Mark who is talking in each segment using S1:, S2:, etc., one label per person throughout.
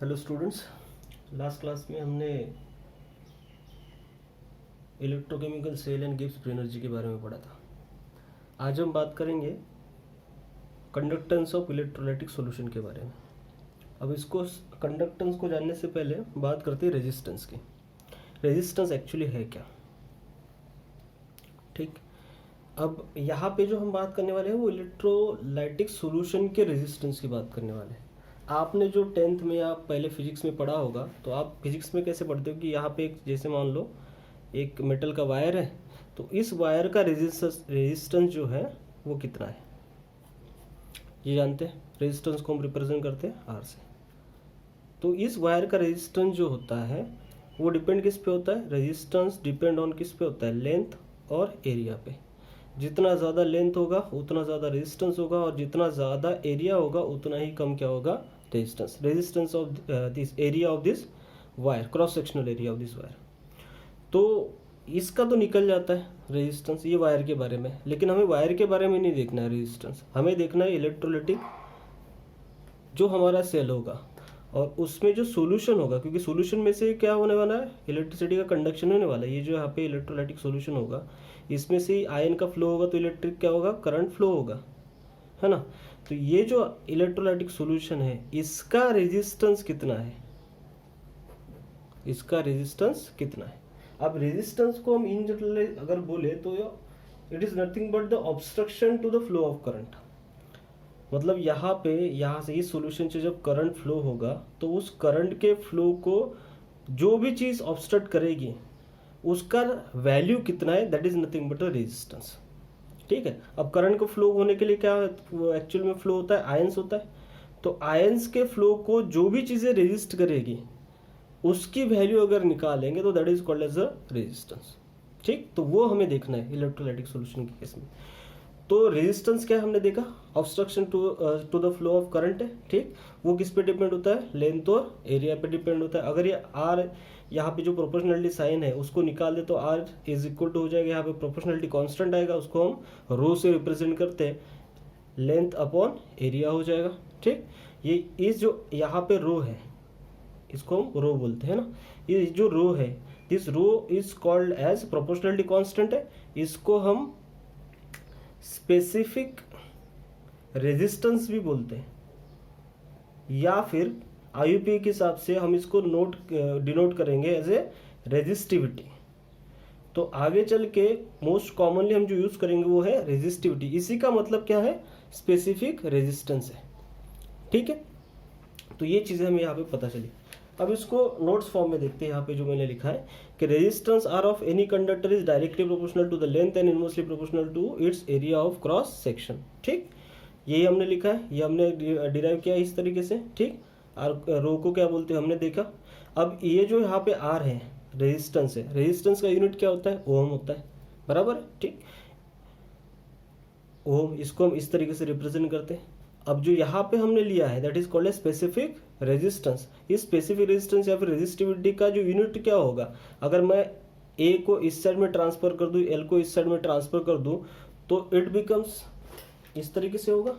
S1: Hello students, last class में हमने electrochemical cell and Gibbs free energy के बारे में पढ़ा था। आज हम बात करेंगे कंडक्टेंस ऑफ इलेक्ट्रोलाइटिक सॉल्यूशन के बारे में। अब इसको कंडक्टेंस को जानने से पहले बात करते हैं रेजिस्टेंस की। रेजिस्टेंस एक्चुअली है क्या, ठीक। अब यहाँ पे जो हम बात करने वाले हैं वो इलेक्ट्रोलाइटिक सॉल्यूशन के रेजिस्टेंस की बात करने वाले हैं। आपने जो 10th में या पहले फिजिक्स में पढ़ा होगा, तो आप फिजिक्स में कैसे पढ़ते हो कि यहाँ पे एक, जैसे मान लो एक मेटल का वायर है, तो इस वायर का रेजिस्टेंस जो है वो कितना है, ये जानते हैं। रेजिस्टेंस को हम रिप्रेजेंट करते हैं आर से। तो इस वायर का रेजिस्टेंस जो होता है वो डिपेंड किस पे होता है, रेजिस्टेंस डिपेंड ऑन किस पे होता है, लेंथ और एरिया पे। जितना ज़्यादा लेंथ होगा उतना ज़्यादा रेजिस्टेंस होगा, और जितना ज़्यादा एरिया होगा उतना ही कम क्या होगा, resistance. Resistance of this area of this wire, cross sectional area of this wire. तो इसका तो निकल जाता है रेजिस्टेंस, ये वायर के बारे में। लेकिन हमें वायर के बारे में नहीं देखना है रेजिस्टेंस, हमें देखना है इलेक्ट्रोलाइटिक जो हमारा सेल होगा और उसमें जो सॉल्यूशन होगा, क्योंकि सॉल्यूशन में से क्या होने वाला है, इलेक्ट्रिसिटी का कंडक्शन होने वाला है। ये जो यहाँ पे इलेक्ट्रोलाइटिक सॉल्यूशन होगा, इसमें से आयन का फ्लो होगा, तो इलेक्ट्रिक क्या होगा, करंट फ्लो होगा, है ना। तो ये जो इलेक्ट्रोलाइटिक सॉल्यूशन है इसका रेजिस्टेंस कितना है, इसका रेजिस्टेंस कितना है। अब रेजिस्टेंस को हम इन जनरल अगर बोले तो it is nothing but the obstruction to the flow of current. मतलब यहाँ पे, यहाँ से इस सॉल्यूशन से जब करंट फ्लो होगा तो उस करंट के फ्लो को जो भी चीज़ ऑब्स्ट्रक्ट करेगी उसका वैल्यू कितना है, that is nothing but a resistance, ठीक है। अब करंट को फ्लो होने के लिए क्या एक्चुअल में फ्लो होता है, आयंस होता है। तो आयंस के फ्लो को जो भी चीज़ें रेजिस्ट करेगी उसकी वैल्यू अगर निकालेंगे तो that is called as a resistance, ठीक। तो वो हमें देखना है इलेक्ट्रोलाइटिक सॉल्यूशन के केस में। तो रेजिस्टेंस क्या हमने देखा, obstruction to the flow of current है, ठीक। वो किस पे डिपेंड होता है, लेंथ और एरिया पे डिपेंड होता है। अगर ये आर यहाँ पे जो प्रोपोर्शनलिटी साइन है उसको निकाल दे तो आर इज इक्वल टू हो जाएगा, यहाँ पे प्रोपोर्शनलिटी कांस्टेंट आएगा, उसको हम रो से रिप्रेजेंट करते हैं, लेंथ अपॉन एरिया हो जाएगा, ठीक। ये इस जो यहाँ पे रो है इसको हम रो बोलते हैं ना, ये जो रो है this rho is called as proportionality constant है। इसको हम स्पेसिफिक रेजिस्टेंस भी बोलते हैं, या फिर आईयूपी के हिसाब से हम इसको डिनोट करेंगे एज ए रेजिस्टिविटी। तो आगे चल के मोस्ट कॉमनली हम जो यूज करेंगे वो है रेजिस्टिविटी। इसी का मतलब क्या है, स्पेसिफिक रेजिस्टेंस है, ठीक है। तो ये चीज़ें हमें यहाँ पे पता चली। अब इसको नोट्स फॉर्म में देखते हैं। यहाँ पे जो मैंने लिखा है कि resistance R of any conductor is directly proportional to the length and inversely proportional to its area of cross section, ठीक। यही हमने लिखा है, ये हमने डिराइव किया इस तरीके से, ठीक। और रो को क्या बोलते हैं हमने देखा। अब ये जो यहाँ पे आर है रेजिस्टेंस है, रेजिस्टेंस का यूनिट क्या होता है, ओम होता है, बराबर, ठीक। ओम, इसको हम इस तरीके से रिप्रेजेंट करते हैं। अब जो यहाँ पे हमने लिया है that is called a specific resistance. इस स्पेसिफिक रेजिस्टेंस या फिर रेजिस्टिविटी का जो यूनिट क्या होगा, अगर मैं ए को इस साइड में ट्रांसफर कर दूं, एल को इस साइड में ट्रांसफर कर दूं, तो इट बिकम्स इस तरीके से होगा,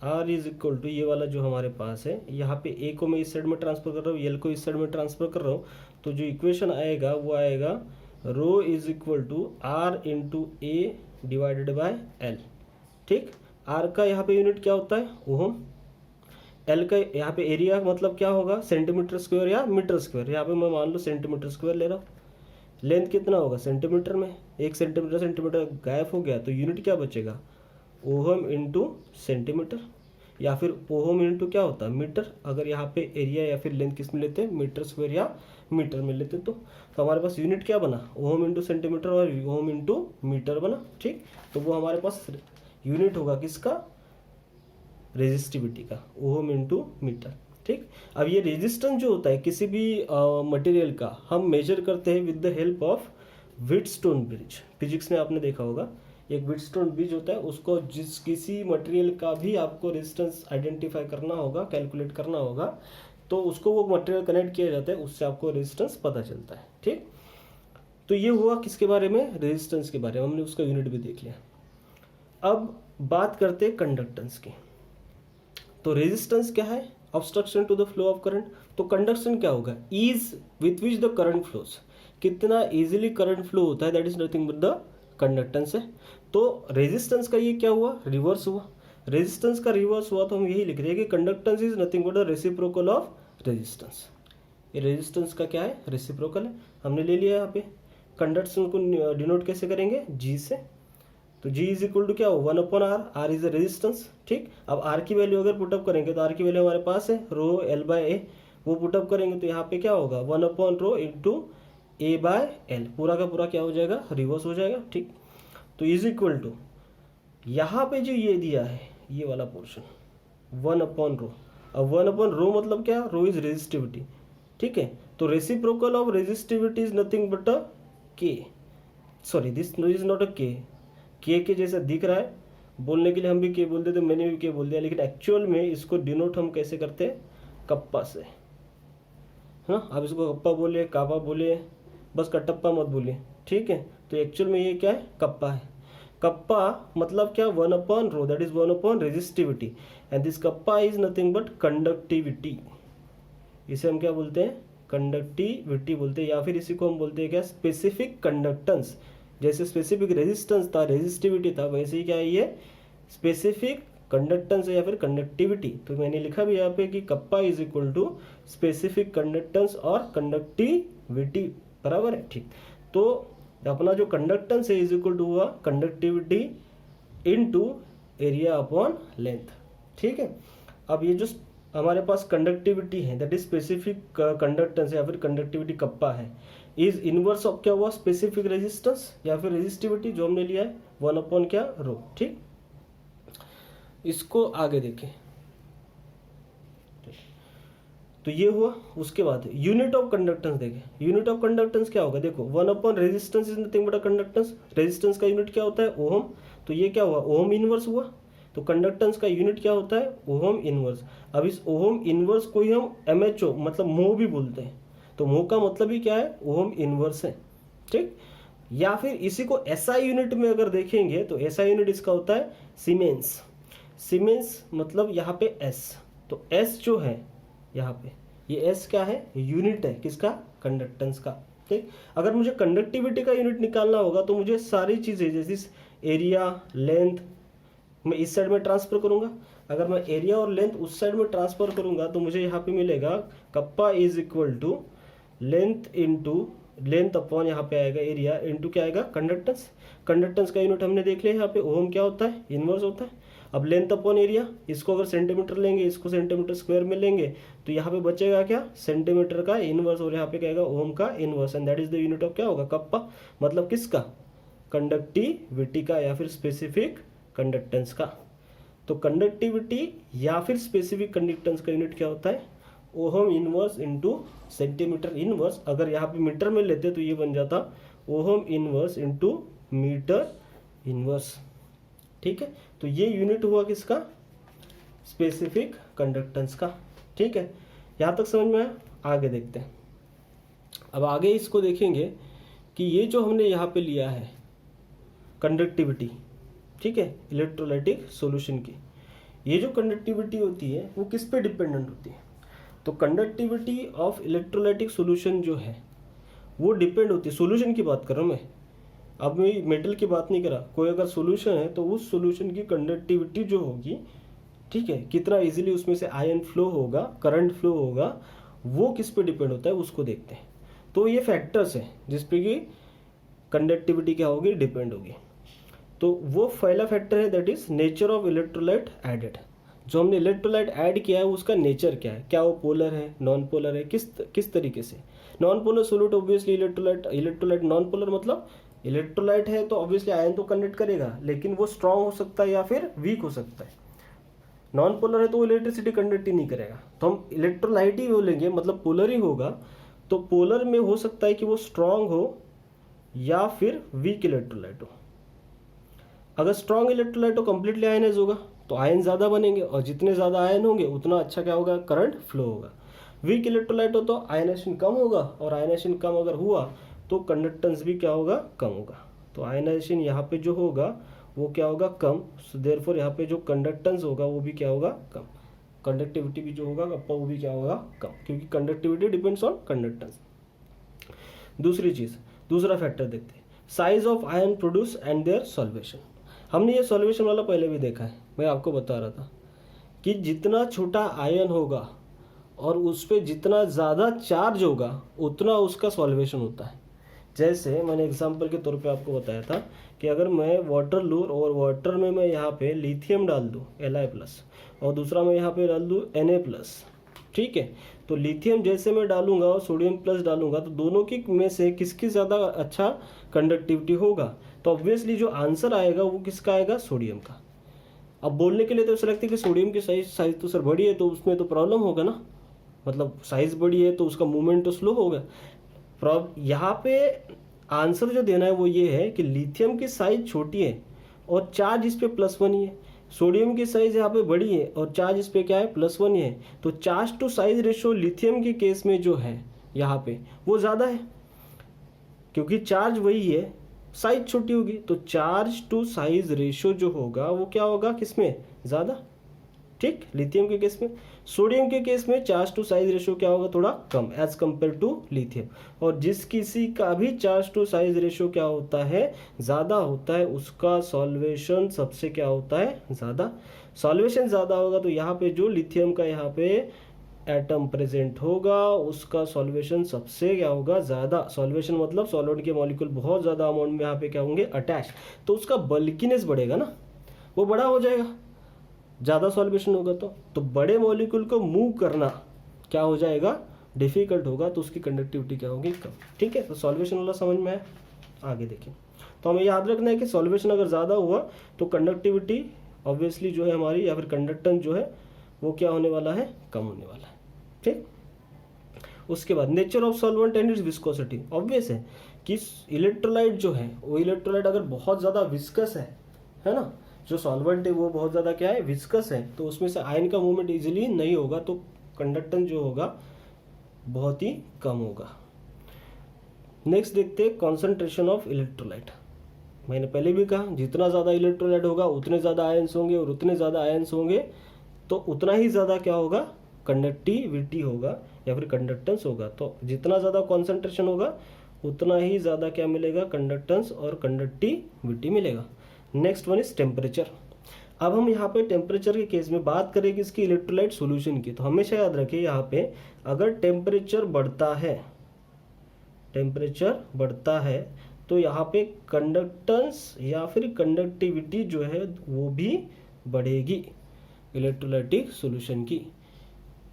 S1: आर इज इक्वल टू ये वाला जो हमारे पास है, यहाँ पे ए को मैं इस साइड में ट्रांसफर कर रहा हूँ, एल को इस साइड में ट्रांसफर कर रहा हूँ, तो जो इक्वेशन आएगा वो आएगा rho is equal to R into A divided by L, ठीक। आर का यहाँ पे यूनिट क्या होता है, ओम। एल का यहाँ पे एरिया मतलब क्या होगा, सेंटीमीटर स्क्वायर या मीटर स्क्वायर। यहाँ पे मैं मान लो सेंटीमीटर स्क्वायर ले रहा हूँ। लेंथ कितना होगा, सेंटीमीटर में, 1 सेंटीमीटर, सेंटीमीटर गायब हो गया तो यूनिट क्या बचेगा, ओहम इंटू सेंटीमीटर, या फिर ओहम इंटू क्या होता है, मीटर। अगर यहाँ पे एरिया या फिर लेंथ किस में लेते हैं, मीटर स्क्वायर या मीटर में लेते हैं, तो हमारे पास यूनिट क्या बना, ओहम इंटू सेंटीमीटर और ओहम इंटू मीटर बना, ठीक। तो वो हमारे पास यूनिट होगा किसका, रेजिस्टिविटी का, ओम इंटू मीटर, ठीक। अब ये रेजिस्टेंस जो होता है किसी भी मटेरियल का हम मेजर करते हैं with the help of Wheatstone bridge. Physics में आपने देखा होगा एक व्हीटस्टोन ब्रिज होता है, उसको जिस किसी मटेरियल का भी आपको रेजिस्टेंस आइडेंटिफाई करना होगा, कैलकुलेट करना होगा, तो उसको वो मटेरियल कनेक्ट किया जाता है, उससे आपको रेजिस्टेंस पता चलता है, ठीक। तो ये हुआ किसके बारे में, रेजिस्टेंस के बारे में, हमने उसका यूनिट भी देख लिया। अब बात करते हैं कंडक्टेंस की। तो रेजिस्टेंस क्या है, obstruction to the flow of current. तो कंडक्शन क्या होगा, ease with which the current flows, कितना इजीली करंट फ्लो होता है, that is nothing but the conductance है। तो रेजिस्टेंस का ये क्या हुआ, रिवर्स हुआ। रेजिस्टेंस का रिवर्स हुआ तो हम यही लिख रहे हैं कि conductance is nothing but the reciprocal of resistance. ये रेजिस्टेंस का क्या है, रेसिप्रोकल है। हमने ले लिया यहाँ पे। कंडक्शन को डिनोट कैसे करेंगे, जी से। तो जी इज इक्वल टू क्या हो, 1/r, are is a resistance. ठीक, अब आर की वैल्यू अगर पुटअप करेंगे तो आर की वैल्यू हमारे पास है रो एल बाय ए, वो पुटअप करेंगे तो यहाँ पे क्या होगा 1/रो इंटू ए बाय एल, पूरा का पूरा क्या हो जाएगा, रिवर्स हो जाएगा। ठीक, तो इज इक्वल टू यहाँ पे जो ये दिया है ये वाला पोर्शन 1/रो। अब 1/रो मतलब क्या, रो इज रेजिस्टिविटी। ठीक है, तो reciprocal of resistivity is nothing but a K, sorry this is not a K जैसा दिख रहा है, बोलने के लिए हम भी के बोल देते, मैंने भी के बोल दिया, लेकिन एक्चुअल में इसको डिनोट हम कैसे करते हैं, कप्पा से, है ना। आप इसको कप्पा बोलिए, कापा बोलिए, बस कटप्पा मत बोलिए। ठीक है, तो एक्चुअल में ये क्या है, कप्पा है। कप्पा मतलब क्या, 1/रो, that is 1 resistivity, and this kappa is nothing but conductivity. इसे हम क्या बोलते हैं, कंडक्टिविटी बोलते हैं, या फिर इसी को हम बोलते हैं क्या, स्पेसिफिक कंडक्टेंस। जैसे स्पेसिफिक रेजिस्टेंस था, रेजिस्टिविटी था, वैसे ही क्या है ये स्पेसिफिक कंडक्टेंस है या फिर कंडक्टिविटी। तो मैंने लिखा भी यहाँ पे कि kappa is equal to specific conductance और कंडक्टिविटी, बराबर है। ठीक, तो अपना जो कंडक्टेंस है इज इक्वल टू हुआ conductivity into area upon length. ठीक है, अब ये जो हमारे पास कंडक्टिविटी है दैट इज स्पेसिफिक कंडक्टेंस या फिर कंडक्टिविटी कप्पा है, इज इनवर्स ऑफ क्या हुआ, स्पेसिफिक रेजिस्टेंस या फिर रेजिस्टिविटी जो हमने लिया है 1 क्या, रो। ठीक, इसको आगे देखें तो ये हुआ। उसके बाद यूनिट ऑफ कंडक्टेंस देखें। यूनिट ऑफ कंडक्टेंस क्या होगा, देखो 1 resistance is nothing but a conductance. Resistance का यूनिट क्या होता है, ओम। तो ये क्या हुआ, ओम इनवर्स हुआ। तो कंडक्टेंस का यूनिट क्या होता है, ओम इनवर्स। अब इस ओम इनवर्स को ही हम MHO मतलब मोह भी बोलते हैं। तो मोह का मतलब ही क्या है, ओम इनवर्स है। ठीक, या फिर इसी को SI यूनिट में अगर देखेंगे तो SI यूनिट इसका होता है सीमेंस। सीमेंस मतलब यहाँ पे S, तो S जो है यहाँ पे, ये S क्या है, यूनिट है किसका, कंडक्टेंस का। ठीक, अगर मुझे कंडक्टिविटी का यूनिट निकालना होगा तो मुझे सारी चीज़ें जैसे एरिया, लेंथ मैं इस साइड में ट्रांसफर करूंगा। अगर मैं एरिया और लेंथ उस साइड में ट्रांसफर करूंगा तो मुझे यहाँ पे मिलेगा kappa is equal to length into length upon यहाँ पे आएगा एरिया इंटू क्या आएगा, कंडक्टेंस। कंडक्टेंस का यूनिट हमने देख लिया यहाँ पे, ओम क्या होता है, इनवर्स होता है। अब लेंथ अपॉन एरिया, इसको अगर सेंटीमीटर लेंगे, इसको सेंटीमीटर स्क्वायर में लेंगे तो यहाँ पे बचेगा क्या, सेंटीमीटर का इनवर्स, और यहाँ पे क्या आएगा, ओम का inverse, and that is the unit of क्या होगा, कप्पा। मतलब किसका, कंडक्टिविटी का या फिर स्पेसिफिक कंडक्टेंस का। तो कंडक्टिविटी या फिर स्पेसिफिक कंडक्टेंस का यूनिट क्या होता है, ohm inverse into centimetre inverse. अगर यहाँ पे मीटर में लेते तो ये बन जाता ohm inverse into metre inverse. ठीक है, तो ये यूनिट हुआ किसका, स्पेसिफिक कंडक्टेंस का। ठीक है, यहाँ तक समझ में आया। आगे देखते हैं। अब आगे इसको देखेंगे कि ये जो हमने यहाँ पे लिया है कंडक्टिविटी, ठीक है, इलेक्ट्रोलाइटिक सॉल्यूशन की, ये जो कंडक्टिविटी होती है वो किस पे डिपेंडेंट होती है, तो कंडक्टिविटी ऑफ इलेक्ट्रोलाइटिक सॉल्यूशन जो है वो डिपेंड होती है, सॉल्यूशन की बात कर रहा हूँ मैं, अब मैं मेटल की बात नहीं कर रहा। कोई अगर सॉल्यूशन है तो उस सॉल्यूशन की कंडक्टिविटी जो होगी, ठीक है, कितना इजीली उसमें से आयन फ्लो होगा, करंट फ्लो होगा, वो किस पे डिपेंड होता है उसको देखते हैं। तो ये फैक्टर्स हैं जिस पे कि कंडक्टिविटी क्या होगी, डिपेंड होगी। तो वो पहला फैक्टर है that is nature of electrolyte added. जो हमने इलेक्ट्रोलाइट ऐड किया है उसका नेचर क्या है, क्या वो पोलर है, नॉन पोलर है, किस तरीके से। Non polar solute obviously electrolyte non polar मतलब इलेक्ट्रोलाइट है तो ऑब्वियसली आयन तो कंडक्ट करेगा, लेकिन वो स्ट्रांग हो सकता है या फिर वीक हो सकता है। नॉन पोलर है तो वो इलेक्ट्रिसिटी कंडक्ट ही नहीं करेगा, तो हम इलेक्ट्रोलाइट ही बोलेंगे, मतलब पोलर ही होगा। तो पोलर में हो सकता है कि वो स्ट्रांग हो या फिर वीक इलेक्ट्रोलाइट हो। अगर स्ट्रांग इलेक्ट्रोलाइट हो कंप्लीटली आयनाइज होगा तो आयन ज़्यादा बनेंगे, और जितने ज़्यादा आयन होंगे उतना अच्छा क्या होगा, करंट फ्लो होगा। वीक इलेक्ट्रोलाइट हो तो आयनाइजेशन कम होगा, और आयनाइजेशन कम अगर हुआ तो कंडक्टेंस भी क्या होगा, कम होगा। तो आयनाइजेशन यहाँ पे जो होगा वो क्या होगा, कम। सो देयरफॉर यहाँ पे जो कंडक्टेंस होगा वो भी क्या होगा, कम। कंडक्टिविटी भी जो होगा आपका वो भी क्या होगा, कम, क्योंकि कंडक्टिविटी डिपेंड्स ऑन कंडक्टेंस। दूसरा फैक्टर देखते हैं, size of ion produce and their solvation. हमने ये सॉल्वेशन वाला पहले भी देखा है, मैं आपको बता रहा था कि जितना छोटा आयन होगा और उस पर जितना ज़्यादा चार्ज होगा उतना उसका सॉल्वेशन होता है। जैसे मैंने एग्जांपल के तौर पे आपको बताया था कि अगर मैं वाटर लूँ और वाटर में मैं यहाँ पे लिथियम डाल दूँ Li+ और दूसरा मैं यहाँ पे डाल दूँ Na+, ठीक है, तो लिथियम जैसे मैं डालूंगा और सोडियम प्लस डालूंगा तो दोनों की में से किसकी ज़्यादा अच्छा कंडक्टिविटी होगा, तो ऑब्वियसली जो आंसर आएगा वो किसका आएगा, सोडियम का। अब बोलने के लिए तो ऐसा लगता है कि सोडियम की साइज तो सर बड़ी है तो उसमें तो प्रॉब्लम होगा ना, मतलब साइज बड़ी है तो उसका मूवमेंट तो स्लो होगा। यहाँ पे आंसर जो देना है वो ये है कि लिथियम की साइज छोटी है और चार्ज इस पे +1 ही है, सोडियम की साइज यहाँ पे बड़ी है और चार्ज इस पे क्या है, +1 ही है, तो charge to size ratio lithium के केस में जो है यहाँ पे वो ज़्यादा है, क्योंकि चार्ज वही है, साइज छोटी होगी, तो चार्ज टू साइज रेशियो जो होगा वो क्या होगा, किसमें ज़्यादा, ठीक, लिथियम के केस में। सोडियम के केस में चार्ज टू साइज रेशियो क्या होगा, थोड़ा कम एज कंपेयर टू लिथियम। और जिस किसी का भी चार्ज टू साइज रेशियो क्या होता है, ज़्यादा होता है, उसका सॉल्वेशन सबसे क्या होता है, ज़्यादा। सॉल्वेशन ज़्यादा होगा तो यहाँ पे जो लिथियम का यहाँ पे एटम प्रेजेंट होगा उसका सॉल्वेशन सबसे क्या होगा, ज़्यादा। सॉल्वेशन मतलब सॉल्वेंट के मॉलिक्यूल बहुत ज़्यादा अमाउंट में यहाँ पे क्या होंगे, अटैच, तो उसका बल्कीनेस बढ़ेगा ना, वो बड़ा हो जाएगा, ज़्यादा सॉल्वेशन होगा तो बड़े मॉलिक्यूल को मूव करना क्या हो जाएगा, डिफिकल्ट होगा, तो उसकी कंडक्टिविटी क्या होगी, कम। ठीक है, तो सॉल्वेशन वाला समझ में आया। आगे देखिए, तो हमें याद रखना है कि सॉल्वेशन अगर ज़्यादा हुआ तो कंडक्टिविटी ऑब्वियसली जो है हमारी, या फिर कंडक्टेंस जो है वो क्या होने वाला है, कम होने वाला है। ठीक, उसके बाद nature of solvent and it's viscosity. Obvious है कि इलेक्ट्रोलाइट जो है वो इलेक्ट्रोलाइट अगर बहुत ज़्यादा विस्कस है ना, जो सॉल्वेंट है वो बहुत ज़्यादा क्या है, विस्कस है, तो उसमें से आयन का मूवमेंट इजीली नहीं होगा, तो कंडक्टेंस जो होगा बहुत ही कम होगा। नेक्स्ट देखते हैं कॉन्सेंट्रेशन ऑफ इलेक्ट्रोलाइट। मैंने पहले भी कहा जितना ज़्यादा इलेक्ट्रोलाइट होगा उतने ज़्यादा आयन्स होंगे, और उतने ज़्यादा आयन्स होंगे तो उतना ही ज़्यादा क्या होगा, कंडक्टिविटी होगा या फिर कंडक्टेंस होगा। तो जितना ज़्यादा कॉन्सेंट्रेशन होगा उतना ही ज़्यादा क्या मिलेगा, कंडक्टेंस और कंडक्टिविटी मिलेगा। Next one is temperature. अब हम यहाँ पे टेम्परेचर के केस में बात करें किसकी, इलेक्ट्रोलाइट सॉल्यूशन की, तो हमेशा याद रखिए यहाँ पे अगर टेम्परेचर बढ़ता है तो यहाँ पे कंडक्टेंस या फिर कंडक्टिविटी जो है वो भी बढ़ेगी इलेक्ट्रोलाइटिक सॉल्यूशन की।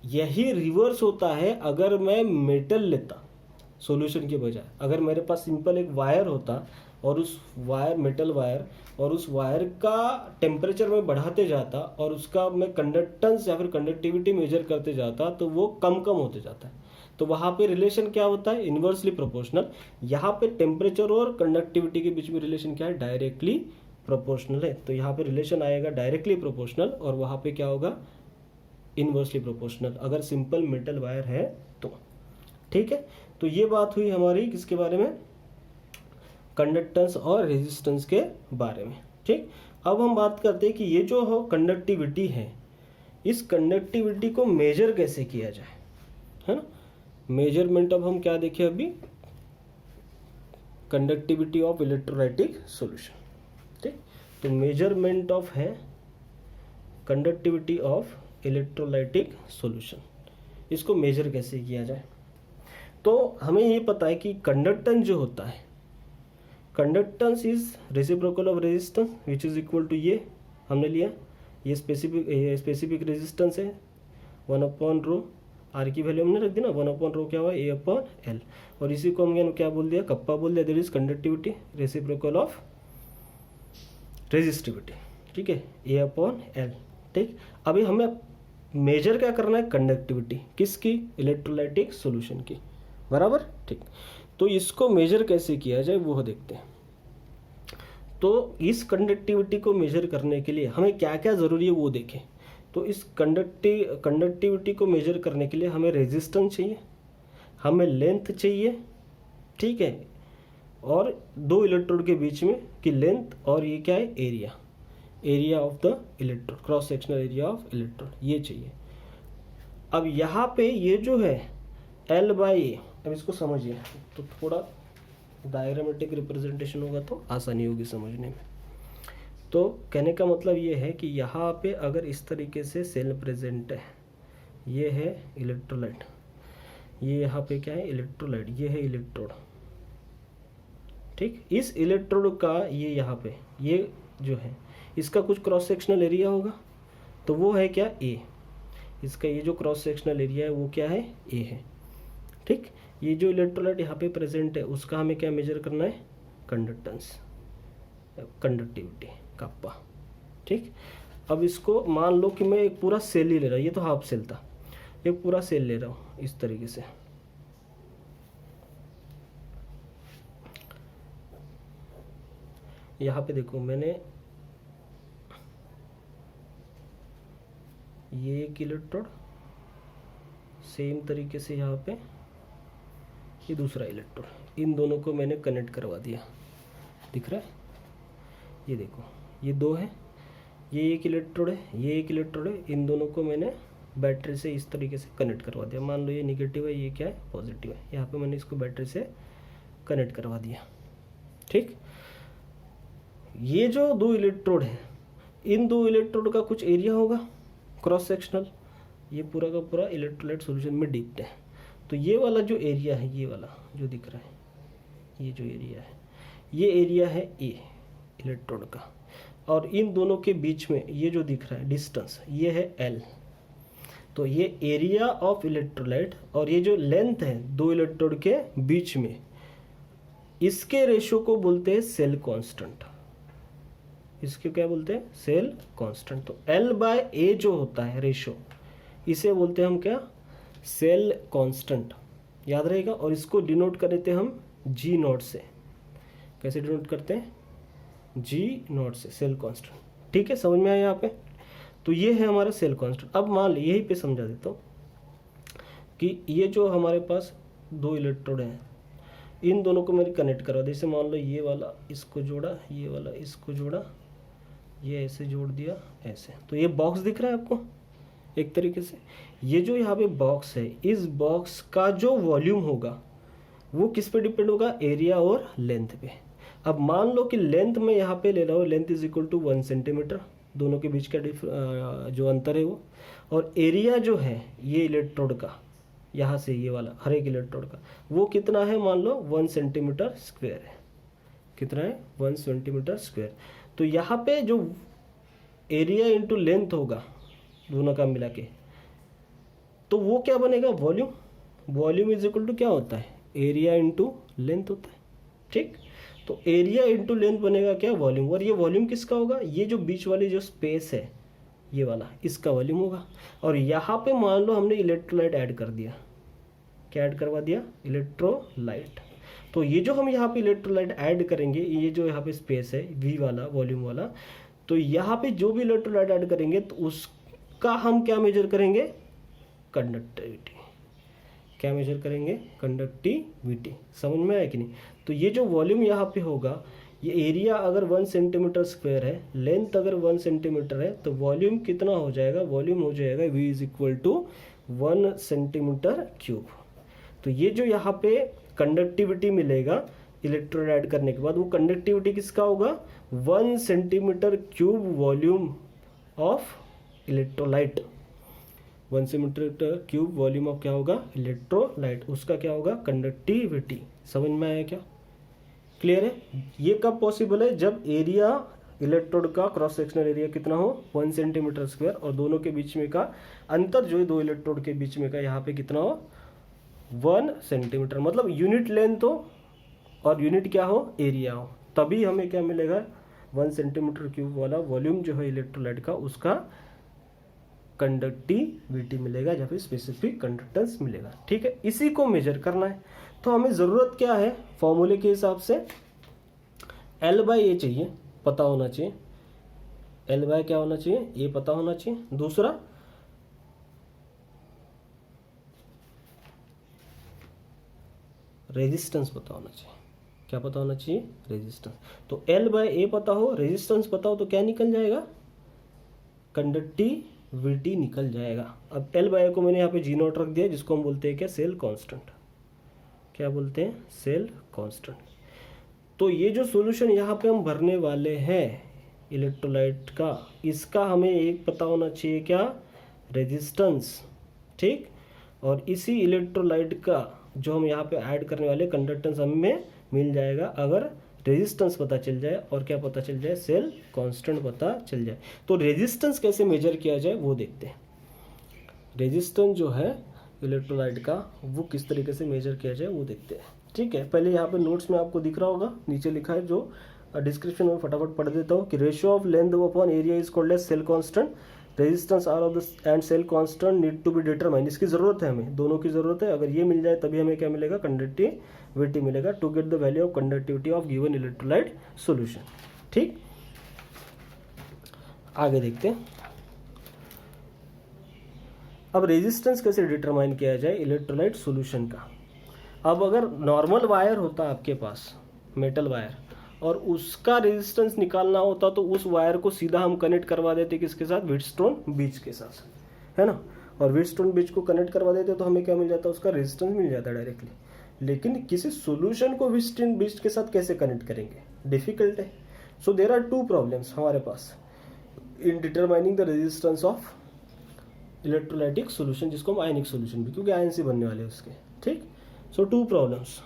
S1: यही रिवर्स होता है अगर मैं मेटल लेता सॉल्यूशन के बजाय। अगर मेरे पास सिंपल एक वायर होता और उस वायर, मेटल वायर, और उस वायर का टेम्परेचर में बढ़ाते जाता और उसका मैं कंडक्टेंस या फिर कंडक्टिविटी मेजर करते जाता तो वो कम होते जाता है, तो वहाँ पे रिलेशन क्या होता है, इन्वर्सली प्रोपोर्शनल। यहाँ पे टेम्परेचर और कंडक्टिविटी के बीच में रिलेशन क्या है, डायरेक्टली प्रोपोर्शनल है, तो यहाँ पे रिलेशन आएगा डायरेक्टली प्रोपोर्शनल और वहाँ पे क्या होगा, इन्वर्सली प्रोपोर्शनल, अगर सिंपल मेटल वायर है तो। ठीक है, तो ये बात हुई हमारी किसके बारे में, कंडक्टेंस और रेजिस्टेंस के बारे में। ठीक, अब हम बात करते हैं कि ये जो हो कंडक्टिविटी है, इस कंडक्टिविटी को मेजर कैसे किया जाए, है ना। मेजरमेंट अब हम क्या देखें अभी, कंडक्टिविटी ऑफ इलेक्ट्रोलाइटिक सॉल्यूशन। ठीक, तो मेजरमेंट ऑफ है कंडक्टिविटी ऑफ इलेक्ट्रोलाइटिक सॉल्यूशन, इसको मेजर कैसे किया जाए। तो हमें ये पता है कि कंडक्टेंस जो होता है, conductance is reciprocal of resistance which is equal to, ये हमने लिया, ये स्पेसिफिक रेजिस्टेंस है 1/ρ, आर की वैल्यू हमने रख दी ना, 1/ρ क्या हुआ, A/L, और इसी को हमने क्या बोल दिया, कप्पा बोल दिया, that is conductivity reciprocal of resistivity. ठीक है, A/L। ठीक, अभी हमें मेजर क्या करना है, कंडक्टिविटी किसकी, इलेक्ट्रोलाइटिक सॉल्यूशन की, बराबर। ठीक, तो इसको मेजर कैसे किया जाए वो देखते हैं। तो इस कंडक्टिविटी को मेजर करने के लिए हमें क्या क्या ज़रूरी है वो देखें। तो इस कंडक्टिविटी को मेजर करने के लिए हमें रेजिस्टेंस चाहिए, हमें लेंथ चाहिए, ठीक है, और दो इलेक्ट्रोड के बीच में की लेंथ, और ये क्या है, area of the electrode, cross sectional area of electrode, ये चाहिए। अब यहाँ पे ये जो है L बाई ए, अब इसको समझिए तो थोड़ा डायग्रामेटिक रिप्रेजेंटेशन होगा तो आसानी होगी समझने में। तो कहने का मतलब ये है कि यहाँ पे अगर इस तरीके से सेल प्रेजेंट है, ये है इलेक्ट्रोलाइट, ये यहाँ पे क्या है इलेक्ट्रोलाइट, ये है इलेक्ट्रोड, ठीक। इस इलेक्ट्रोड का ये यहाँ पे ये जो है इसका कुछ क्रॉस सेक्शनल एरिया होगा, तो वो है क्या ए, इसका ये जो क्रॉस सेक्शनल एरिया है वो क्या है ए है, ठीक। ये जो इलेक्ट्रोलाइट यहाँ पे प्रेजेंट है उसका हमें क्या मेजर करना है, कंडक्टेंस, कंडक्टिविटी काप्पा, ठीक। अब इसको मान लो कि मैं एक पूरा सेल ही ले रहा हूँ, ये तो हाफ सेल था, एक पूरा सेल ले रहा हूँ इस तरीके से। यहाँ पे देखो मैंने ये एक इलेक्ट्रोड, सेम तरीके से यहाँ पे ये दूसरा इलेक्ट्रोड, इन दोनों को मैंने कनेक्ट करवा दिया, दिख रहा है, ये देखो ये दो है, ये एक इलेक्ट्रोड है, ये एक इलेक्ट्रोड है, इन दोनों को मैंने बैटरी से इस तरीके से कनेक्ट करवा दिया। मान लो ये निगेटिव है, ये क्या है पॉजिटिव है, यहाँ पे मैंने इसको बैटरी से कनेक्ट करवा दिया, ठीक। ये जो दो इलेक्ट्रोड हैं, इन दो इलेक्ट्रोड का कुछ एरिया होगा क्रॉस सेक्शनल, ये पूरा का पूरा इलेक्ट्रोलाइट सॉल्यूशन में डिप्ट है, तो ये वाला जो एरिया है, ये वाला जो दिख रहा है, ये जो एरिया है, ये एरिया है ए इलेक्ट्रोड का, और इन दोनों के बीच में ये जो दिख रहा है डिस्टेंस, ये है एल, तो ये एरिया ऑफ इलेक्ट्रोलाइट और ये जो लेंथ है दो इलेक्ट्रोड के बीच में, इसके रेशो को बोलते हैं सेल कांस्टेंट, इसके क्या बोलते हैं सेल कांस्टेंट। तो L बाय ए जो होता है रेशो, इसे बोलते हैं हम क्या सेल कांस्टेंट, याद रहेगा। और इसको डिनोट कर देते हैं हम G नॉट से, कैसे डिनोट करते हैं G नॉट से, सेल कांस्टेंट, ठीक है, समझ में आया यहाँ पे। तो ये है हमारा सेल कांस्टेंट। अब मान ली यहीं पे समझा देता हूँ कि ये जो हमारे पास दो इलेक्ट्रोड हैं, इन दोनों को मैंने कनेक्ट करा, जैसे मान लो ये वाला इसको जोड़ा, ये वाला इसको जोड़ा, ये ऐसे जोड़ दिया ऐसे, तो ये बॉक्स दिख रहा है आपको एक तरीके से। ये जो यहाँ पे बॉक्स है, इस बॉक्स का जो वॉल्यूम होगा वो किस पे डिपेंड होगा, एरिया और लेंथ पे। अब मान लो कि लेंथ में यहाँ पे ले रहा हूँ, length is equal to 1 centimetre, दोनों के बीच का जो अंतर है वो, और एरिया जो है ये इलेक्ट्रोड का, यहाँ से ये वाला हर एक इलेक्ट्रोड का, वो कितना है, मान लो 1 सेंटीमीटर स्क्वायर है, कितना है 1 सेंटीमीटर स्क्वायर। तो यहाँ पे जो एरिया इंटू लेंथ होगा दोनों का मिला के, तो वो क्या बनेगा volume, volume is equal to क्या होता है एरिया इंटू लेंथ होता है, ठीक। तो एरिया इंटू लेंथ बनेगा क्या वॉल्यूम, और ये वॉल्यूम किसका होगा, ये जो बीच वाली जो स्पेस है ये वाला, इसका वॉल्यूम होगा। और यहाँ पे मान लो हमने इलेक्ट्रोलाइट ऐड कर दिया, क्या ऐड करवा दिया इलेक्ट्रोलाइट, तो ये जो हम यहाँ पे इलेक्ट्रोलाइट ऐड करेंगे, ये जो यहाँ पे स्पेस है वी वाला वॉल्यूम वाला, तो यहाँ पे जो भी इलेक्ट्रोलाइट ऐड करेंगे तो उसका हम क्या मेजर करेंगे, कंडक्टिविटी, क्या मेजर करेंगे कंडक्टिविटी, समझ में आया कि नहीं। तो ये जो वॉल्यूम यहाँ पे होगा, ये एरिया अगर 1 सेंटीमीटर स्क्वायर है, लेंथ अगर 1 सेंटीमीटर है, तो वॉल्यूम कितना हो जाएगा, वॉल्यूम हो जाएगा V is equal to 1 centimetre cube. तो ये जो यहाँ पे कंडक्टिविटी मिलेगा इलेक्ट्रोड ऐड करने के बाद, वो कंडक्टिविटी किसका होगा 1 centimetre cube volume of electrolyte, 1 centimetre cube volume of क्या होगा इलेक्ट्रोलाइट, उसका क्या होगा कंडक्टिविटी। समझ में आया क्या, क्लियर है। ये कब पॉसिबल है, जब एरिया इलेक्ट्रोड का क्रॉस सेक्शनल एरिया कितना हो 1 सेंटीमीटर स्क्वायर, और दोनों के बीच में का अंतर जो है दो इलेक्ट्रोड के बीच में का यहाँ पे कितना हो 1 सेंटीमीटर, मतलब यूनिट लेंथ हो और यूनिट क्या हो एरिया हो, तभी हमें क्या मिलेगा 1 सेंटीमीटर क्यूब वाला वॉल्यूम जो है इलेक्ट्रोलाइट का, उसका कंडक्टिविटी मिलेगा या फिर स्पेसिफिक कंडक्टेंस मिलेगा, ठीक है। इसी को मेजर करना है, तो हमें ज़रूरत क्या है फॉर्मूले के हिसाब से L बाई ए चाहिए, पता होना चाहिए L बाय क्या होना चाहिए, ये पता होना चाहिए। दूसरा रेजिस्टेंस पता होना चाहिए, क्या पता होना चाहिए रेजिस्टेंस। तो L बाय ए पता हो, रेजिस्टेंस पता हो, तो क्या निकल जाएगा कंडक्टिविटी VT निकल जाएगा। अब L बाय को मैंने यहाँ पे G0 रख दिया, जिसको हम बोलते हैं क्या, सेल कांस्टेंट। क्या बोलते हैं, सेल कांस्टेंट। तो ये जो सॉल्यूशन यहाँ पे हम भरने वाले हैं इलेक्ट्रोलाइट का, इसका हमें एक पता होना चाहिए, क्या, रेजिस्टेंस, ठीक। और इसी इलेक्ट्रोलाइट का जो हम यहाँ पे ऐड करने वाले कंडक्टेंस हमें मिल जाएगा अगर रेजिस्टेंस पता चल जाए और क्या पता चल जाए, सेल कांस्टेंट पता चल जाए। तो रेजिस्टेंस कैसे मेजर किया जाए वो देखते हैं। रेजिस्टेंस जो है इलेक्ट्रोलाइट का वो किस तरीके से मेजर किया जाए वो देखते हैं, ठीक है। पहले यहाँ पे नोट्स में आपको दिख रहा होगा, नीचे लिखा है, जो डिस्क्रिप्शन में फटाफट पढ़ देता हूँ कि ratio of length upon area is called as cell constant, resistance R of the and cell constant need to be determine. इसकी ज़रूरत है, हमें दोनों की ज़रूरत है। अगर ये मिल जाए तभी हमें क्या मिलेगा, कंडक्टिविटी मिलेगा, to get the value of conductivity of given electrolyte solution, ठीक। आगे देखते हैं। अब रेजिस्टेंस कैसे डिटरमाइन किया जाए इलेक्ट्रोलाइट सॉल्यूशन का। अब अगर नॉर्मल वायर होता आपके पास, मेटल वायर, और उसका रेजिस्टेंस निकालना होता तो उस वायर को सीधा हम कनेक्ट करवा देते किसके साथ, व्हीटस्टोन ब्रिज के साथ, है ना। और व्हीटस्टोन ब्रिज को कनेक्ट करवा देते तो हमें क्या मिल जाता, उसका रेजिस्टेंस मिल जाता डायरेक्टली। लेकिन किसी सॉल्यूशन को व्हीटस्टोन ब्रिज के साथ कैसे कनेक्ट करेंगे, डिफिकल्ट है। So there are two problems हमारे पास in determining the resistance of electrolytic solution, जिसको हम आयनिक सॉल्यूशन भी, क्योंकि आयन से बनने वाले उसके, ठीक। So two problems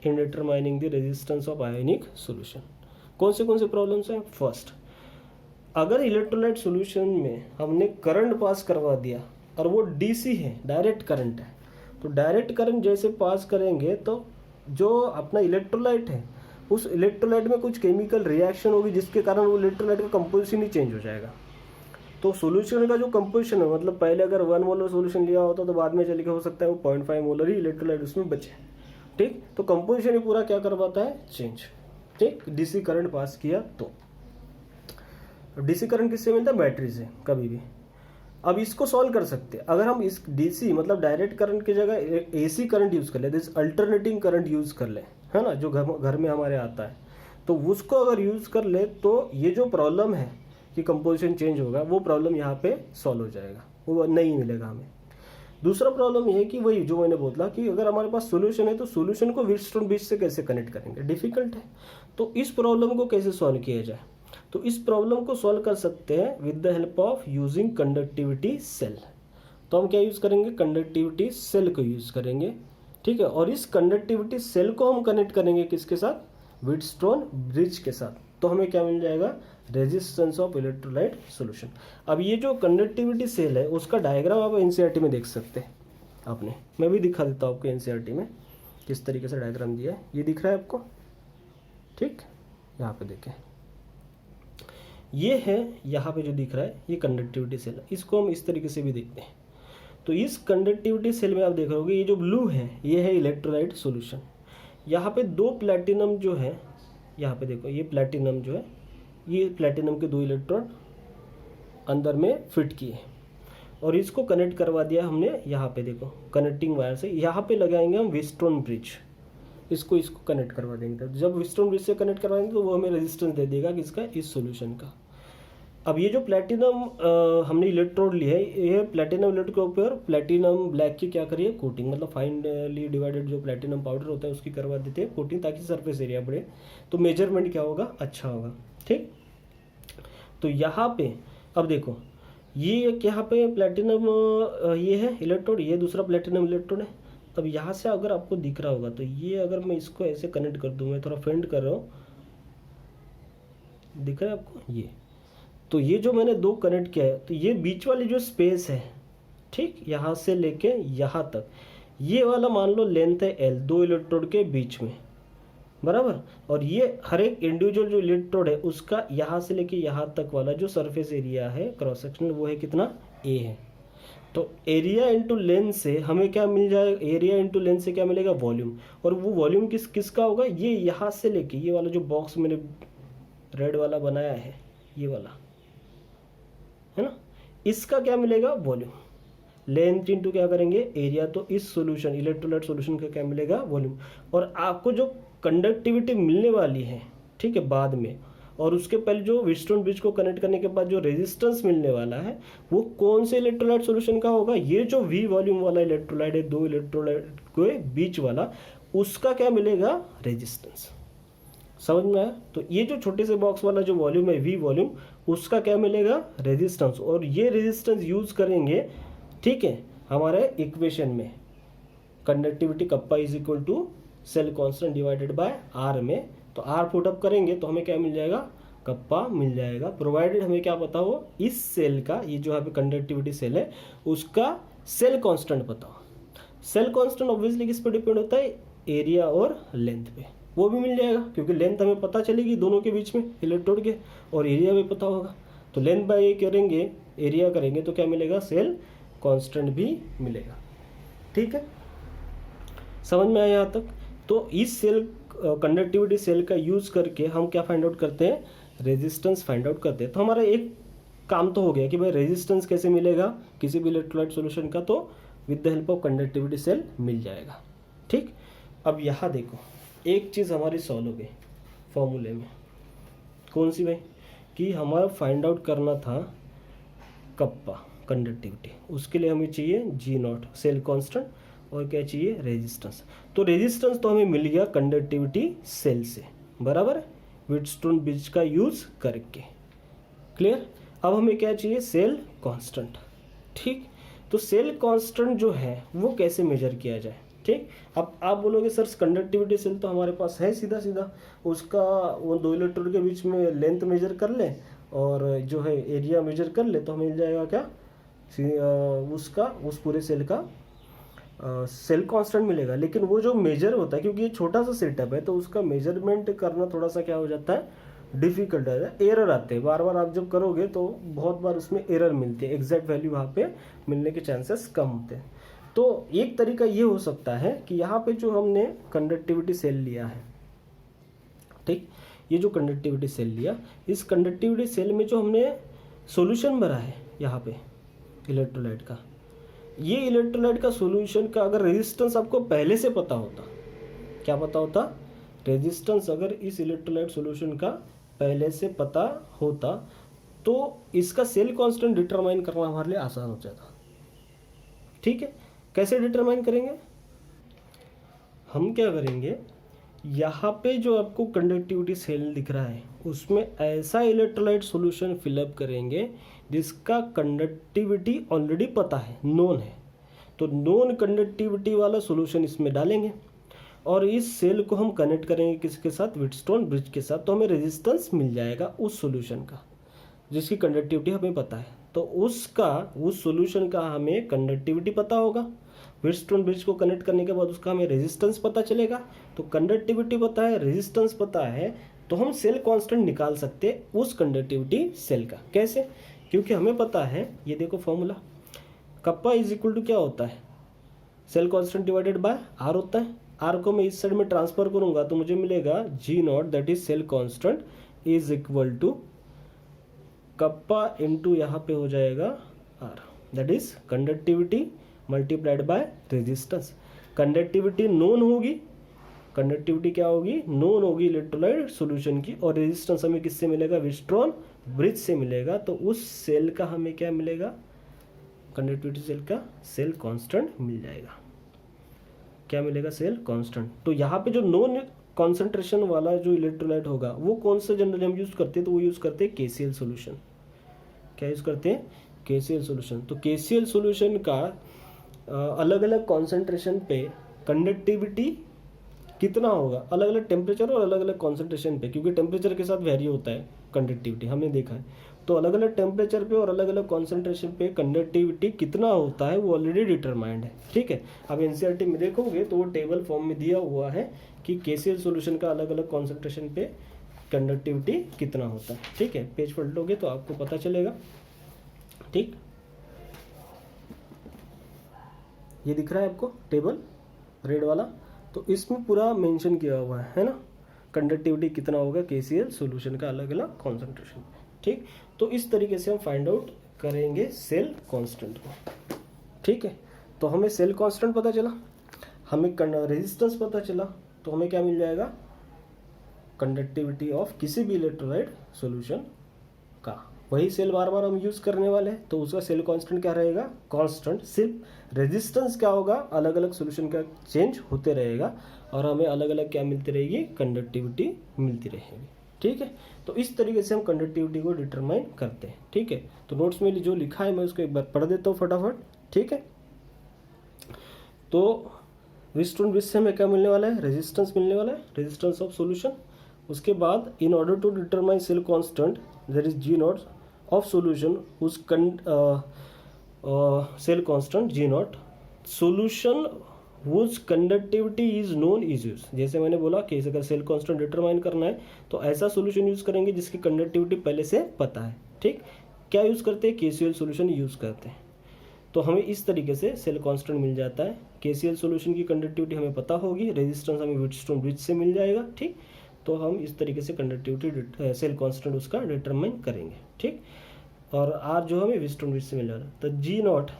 S1: in determining the resistance of ionic solution. कौन से प्रॉब्लम्स हैं। फर्स्ट, अगर इलेक्ट्रोलाइट सॉल्यूशन में हमने करंट पास करवा दिया और वो डीसी है, डायरेक्ट करंट है, तो डायरेक्ट करंट जैसे पास करेंगे तो जो अपना इलेक्ट्रोलाइट है उस इलेक्ट्रोलाइट में कुछ केमिकल रिएक्शन होगी जिसके कारण वो इलेक्ट्रोलाइट का कंपोजिशन ही चेंज हो जाएगा। तो सॉल्यूशन का जो कंपोजिशन है, मतलब पहले अगर 1 मोलर सॉल्यूशन लिया होता तो बाद में चल के हो सकता है वो 0.5 मोलर ही इलेक्ट्रोलाइट उसमें बचे, ठीक। तो कंपोजिशन ही पूरा क्या करवाता है, चेंज, ठीक। डीसी करंट पास किया तो डीसी करंट किससे मिलता है, बैटरी से कभी भी। अब इसको सॉल्व कर सकते हैं। अगर हम इस डीसी मतलब डायरेक्ट करंट की जगह एसी करंट यूज कर ले, दिस अल्टरनेटिंग करंट यूज कर ले, है ना, जो घर में हमारे आता है, तो उसको अगर यूज कर ले तो ये जो प्रॉब्लम है कि कंपोजिशन चेंज होगा वो प्रॉब्लम यहाँ पे सॉल्व हो जाएगा, वो नहीं मिलेगा हमें। दूसरा प्रॉब्लम ये है कि वही जो मैंने बोला कि अगर हमारे पास सॉल्यूशन है तो सॉल्यूशन को व्हीटस्टोन ब्रिज से कैसे कनेक्ट करेंगे, डिफिकल्ट है। तो इस प्रॉब्लम को कैसे सॉल्व किया जाए, तो इस प्रॉब्लम को सॉल्व कर सकते हैं with the help of using conductivity cell. तो हम क्या यूज करेंगे, कंडक्टिविटी सेल को यूज करेंगे, ठीक है। और इस कंडक्टिविटी सेल को हम कनेक्ट करेंगे किसके साथ, व्हीटस्टोन ब्रिज के साथ। तो हमें क्या मिल जाएगा, रेजिस्टेंस ऑफ इलेक्ट्रोलाइट सॉल्यूशन। अब ये जो कंडक्टिविटी सेल है उसका डायग्राम आप एनसीईआरटी में देख सकते हैं आपने, मैं भी दिखा देता हूँ आपको एनसीईआरटी में किस तरीके से डायग्राम दिया है। ये दिख रहा है आपको, ठीक। यहाँ पे देखें, ये है यहाँ पे जो दिख रहा है ये कंडक्टिविटी सेल, इसको हम इस तरीके से भी देखते हैं। तो इस कंडक्टिविटी सेल में आप देख रहे होगे ये जो ब्लू है ये है इलेक्ट्रोलाइट सॉल्यूशन। यहाँ पे 2 प्लैटिनम जो है, यहाँ पे देखो ये प्लैटिनम जो है, ये प्लैटिनम के 2 इलेक्ट्रोड अंदर में फिट किए और इसको कनेक्ट करवा दिया हमने। यहाँ पे देखो कनेक्टिंग वायर से यहाँ पे लगाएंगे हम व्हीटस्टोन ब्रिज, इसको कनेक्ट करवा देंगे। तो जब व्हीटस्टोन ब्रिज से कनेक्ट करवाएंगे तो वो हमें रेजिस्टेंस दे देगा किसका, इस सॉल्यूशन का। अब ये जो प्लैटिनम हमने इलेक्ट्रोड ली है, ये प्लैटिनम इलेक्ट्रोड के ऊपर प्लैटिनम ब्लैक की क्या करिए, कोटिंग, मतलब फाइनली डिवाइडेड जो प्लैटिनम पाउडर होता है उसकी करवा देते हैं कोटिंग, ताकि सरफेस एरिया बढ़े, तो मेजरमेंट क्या होगा, अच्छा होगा, ठीक। तो यहाँ पे अब देखो ये यहाँ पे प्लैटिनम ये है इलेक्ट्रोड, ये दूसरा प्लैटिनम इलेक्ट्रोड है। अब यहाँ से अगर आपको दिख रहा होगा तो ये अगर मैं इसको ऐसे कनेक्ट कर दूँ, मैं थोड़ा फेंड कर रहा हूँ, दिख रहा है आपको ये। तो ये जो मैंने 2 कनेक्ट किया है तो ये बीच वाली जो स्पेस है, ठीक, यहाँ से लेके यहाँ तक, ये वाला मान लो लेंथ है L, 2 इलेक्ट्रोड के बीच में, बराबर। और ये हर एक इंडिविजुअल जो इलेक्ट्रोड है उसका यहाँ से लेके यहाँ तक वाला जो सरफेस एरिया है क्रॉस सेक्शनल, वो है कितना, A है। तो एरिया इंटू लेंथ से हमें क्या मिल जाएगा, एरिया इंटू लेंथ से क्या मिलेगा, वॉल्यूम। और वो वॉल्यूम किसका होगा, ये यहाँ से लेके ये वाला जो बॉक्स मैंने रेड वाला बनाया है, ये वाला है ना, इसका क्या मिलेगा, वॉल्यूम। लेंथ इंटू क्या करेंगे, एरिया, तो इस सॉल्यूशन इलेक्ट्रोलाइट सॉल्यूशन का क्या मिलेगा, वॉल्यूम। और आपको जो कंडक्टिविटी मिलने वाली है, ठीक है, बाद में, और उसके पहले जो व्हीटस्टोन ब्रिज को कनेक्ट करने के बाद जो रेजिस्टेंस मिलने वाला है वो कौन से इलेक्ट्रोलाइट सॉल्यूशन का होगा, ये जो वी वॉल्यूम वाला इलेक्ट्रोलाइट है, दो इलेक्ट्रोलाइट के बीच वाला, उसका क्या मिलेगा, रेजिस्टेंस। समझ में आया? तो ये जो छोटे से बॉक्स वाला जो वॉल्यूम है वी वॉल्यूम, उसका क्या मिलेगा, रेजिस्टेंस। और ये रेजिस्टेंस यूज करेंगे, ठीक है, हमारे इक्वेशन में conductivity kappa is equal to cell constant divided by R में। तो आर पुट अप करेंगे तो हमें क्या मिल जाएगा, कप्पा मिल जाएगा, प्रोवाइडेड हमें क्या पता हो, इस सेल का, ये जो यहाँ पे कंडक्टिविटी सेल है उसका सेल कांस्टेंट पता हो। सेल कांस्टेंट ऑब्वियसली किस पे डिपेंड होता है, एरिया और लेंथ पे, वो भी मिल जाएगा क्योंकि लेंथ हमें पता चलेगी दोनों के बीच में इलेक्ट्रोड के, और एरिया भी पता होगा। तो लेंथ बाय ए करेंगे, एरिया करेंगे तो क्या मिलेगा, सेल कांस्टेंट भी मिलेगा। ठीक है, समझ में आया यहाँ तक? तो इस सेल कंडक्टिविटी सेल का यूज करके हम क्या फाइंड आउट करते हैं, रेजिस्टेंस फाइंड आउट करते हैं। तो हमारा एक काम तो हो गया कि भाई रेजिस्टेंस कैसे मिलेगा किसी भी इलेक्ट्रोलाइट सॉल्यूशन का, तो with the help of conductivity cell मिल जाएगा। ठीक, अब यहाँ देखो एक चीज़ हमारी सॉल्व हो गई फॉर्मूले में, कौन सी भाई, कि हमारा फाइंड आउट करना था कप्पा कंडक्टिविटी, उसके लिए हमें चाहिए जी नॉट सेल कांस्टेंट, और क्या चाहिए, रेजिस्टेंस। तो रेजिस्टेंस तो हमें मिल गया कंडक्टिविटी सेल से, बराबर, व्हीटस्टोन ब्रिज का यूज करके। क्लियर? अब हमें क्या चाहिए, सेल कांस्टेंट। ठीक, तो सेल कांस्टेंट जो है वो कैसे मेजर किया जाए। ठीक, अब आप बोलोगे सर कंडक्टिविटी सेल तो हमारे पास है सीधा सीधा, उसका वो दो इलेक्ट्रोड के बीच में लेंथ मेजर कर ले और जो है एरिया मेजर कर ले तो हमें मिल जाएगा क्या, उसका, उस पूरे सेल का सेल कांस्टेंट मिलेगा। लेकिन वो जो मेजर होता है, क्योंकि ये छोटा सा सेटअप है तो उसका मेजरमेंट करना थोड़ा सा क्या हो जाता है, डिफिकल्ट है, एरर आते हैं, बार बार आप जब करोगे तो बहुत बार उसमें एरर मिलती है, एग्जैक्ट वैल्यू वहाँ पे मिलने के चांसेस कम होते हैं। तो एक तरीका ये हो सकता है कि यहाँ पे जो हमने कंडक्टिविटी सेल लिया है, ठीक, ये जो कंडक्टिविटी सेल लिया, इस कंडक्टिविटी सेल में जो हमने सॉल्यूशन भरा है यहाँ पे इलेक्ट्रोलाइट का, ये इलेक्ट्रोलाइट का सॉल्यूशन का अगर रेजिस्टेंस आपको पहले से पता होता, क्या पता होता, रेजिस्टेंस अगर इस इलेक्ट्रोलाइट सॉल्यूशन का पहले से पता होता तो इसका सेल कांस्टेंट डिटरमाइन करना हमारे लिए आसान हो जाता। ठीक है, कैसे डिटरमाइन करेंगे, हम क्या करेंगे, यहाँ पे जो आपको कंडक्टिविटी सेल दिख रहा है उसमें ऐसा इलेक्ट्रोलाइट सॉल्यूशन फिलअप करेंगे जिसका कंडक्टिविटी ऑलरेडी पता है, नोन है। तो नोन कंडक्टिविटी वाला सॉल्यूशन इसमें डालेंगे और इस सेल को हम कनेक्ट करेंगे किसके साथ, व्हीटस्टोन ब्रिज के साथ, तो हमें रेजिस्टेंस मिल जाएगा उस सॉल्यूशन का जिसकी कंडक्टिविटी हमें पता है। तो उसका, उस सॉल्यूशन का हमें कंडक्टिविटी पता होगा, व्हीटस्टोन ब्रिज को कनेक्ट करने के बाद उसका हमें रेजिस्टेंस पता चलेगा। तो कंडक्टिविटी पता है, रेजिस्टेंस पता है, तो हम सेल कांस्टेंट निकाल सकते हैं उस कंडक्टिविटी सेल का। कैसे, क्योंकि हमें पता है, ये देखो formula, kappa is equal to क्या होता है, cell constant divided by R होता है। आर को मैं इस साइड में ट्रांसफर करूंगा तो मुझे मिलेगा G naught, that is cell constant is equal to kappa into यहाँ पे हो जाएगा R, that is conductivity multiplied by resistance. Conductivity known होगी, कंडक्टिविटी क्या होगी, नोन होगी इलेक्ट्रोलाइट सॉल्यूशन की, और रेजिस्टेंस हमें किससे मिलेगा, व्हीटस्टोन ब्रिज से मिलेगा। तो उस सेल का हमें क्या मिलेगा, कंडक्टिविटी सेल का सेल कांस्टेंट मिल जाएगा। क्या मिलेगा, सेल कांस्टेंट। तो यहाँ पे जो नोन कॉन्सेंट्रेशन वाला जो इलेक्ट्रोलाइट होगा वो कौन सा जनरली हम यूज करते हैं, तो वो यूज करते हैं केसीएल सॉल्यूशन। क्या यूज करते हैं, केसीएल सॉल्यूशन। तो केसीएल सॉल्यूशन का अलग अलग कॉन्सेंट्रेशन पे कंडक्टिविटी कितना होगा, अलग अलग टेम्परेचर और अलग अलग कॉन्सेंट्रेशन पे, क्योंकि टेम्परेचर के साथ वेरी होता है कंडक्टिविटी, हमने देखा है। तो अलग अलग टेम्परेचर पे और अलग अलग कॉन्सेंट्रेशन पे कंडक्टिविटी कितना होता है वो ऑलरेडी डिटरमाइंड है। ठीक है, अब एनसीईआरटी में देखोगे तो वो टेबल फॉर्म में दिया हुआ है कि केसीएल सॉल्यूशन का अलग अलग कॉन्सेंट्रेशन पे कंडक्टिविटी कितना होता है। ठीक है, पेज पलटोगे तो आपको पता चलेगा। ठीक, ये दिख रहा है आपको टेबल रेड वाला, तो इसमें पूरा मेंशन किया हुआ है ना, कंडक्टिविटी कितना होगा केसीएल सॉल्यूशन का अलग अलग कॉन्सेंट्रेशन। ठीक, तो इस तरीके से हम फाइंड आउट करेंगे सेल कांस्टेंट को। ठीक है, तो हमें सेल कांस्टेंट पता चला, हमें रेजिस्टेंस पता चला, तो हमें क्या मिल जाएगा, कंडक्टिविटी ऑफ किसी भी इलेक्ट्रोलाइट सॉल्यूशन का। वही सेल बार बार हम यूज़ करने वाले हैं, तो उसका सेल कांस्टेंट क्या रहेगा, कांस्टेंट। सिर्फ रेजिस्टेंस क्या होगा, अलग अलग सॉल्यूशन का चेंज होते रहेगा और हमें अलग अलग क्या मिलती रहेगी, कंडक्टिविटी मिलती रहेगी। ठीक है, तो इस तरीके से हम कंडक्टिविटी को डिटरमाइन करते हैं। ठीक है, तो नोट्स में जो लिखा है मैं उसको एक बार पढ़ देता हूँ फटाफट। ठीक है, तो विस्टोन ब्रिज से हमें क्या मिलने वाला है, रेजिस्टेंस मिलने वाला है, रेजिस्टेंस ऑफ सॉल्यूशन। उसके बाद in order to determine cell constant there is G naught of solution उस cell constant G naught solution whose conductivity is known is use. जैसे मैंने बोला कि अगर सेल कांस्टेंट डिटरमाइन करना है तो ऐसा सॉल्यूशन यूज करेंगे जिसकी कंडक्टिविटी पहले से पता है। ठीक, क्या यूज करते हैं, केसीएल सॉल्यूशन यूज करते हैं। तो हमें इस तरीके से सेल कांस्टेंट मिल जाता है। केसीएल सॉल्यूशन की कंडक्टिविटी हमें पता होगी, रेजिस्टेंस हमें व्हीटस्टोन ब्रिज से मिल जाएगा। ठीक, तो हम इस तरीके से कंडक्टिविटी सेल कांस्टेंट उसका डिटरमाइन करेंगे। ठीक, और आर जो हमें व्हीटस्टोन ब्रिज से मिल जाएगा। तो जी नॉट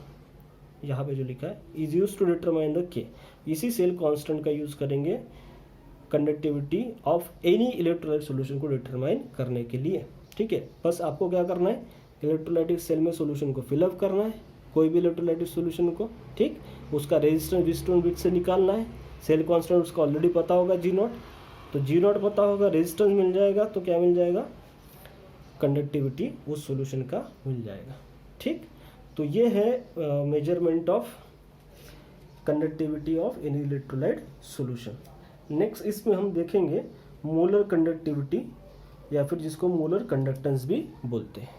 S1: यहाँ पे जो लिखा है is use to determine the K, इसी सेल कांस्टेंट का यूज करेंगे conductivity of any electrolyte solution को डिटरमाइन करने के लिए। ठीक है, बस आपको क्या करना है, इलेक्ट्रोलाइटिक सेल में सॉल्यूशन को फिलअप करना है, कोई भी इलेक्ट्रोलाइटिक सॉल्यूशन को। ठीक, उसका रेजिस्टेंस व्हीटस्टोन ब्रिज से निकालना है, सेल कांस्टेंट उसका ऑलरेडी पता होगा जी नॉट, तो जी नॉट पता होगा, रेजिस्टेंस मिल जाएगा, तो क्या मिल जाएगा, कंडक्टिविटी उस सॉल्यूशन का मिल जाएगा। ठीक, तो ये है measurement of conductivity of any electrolyte solution. Next इसमें हम देखेंगे मोलर कंडक्टिविटी या फिर जिसको मोलर कंडक्टेंस भी बोलते हैं।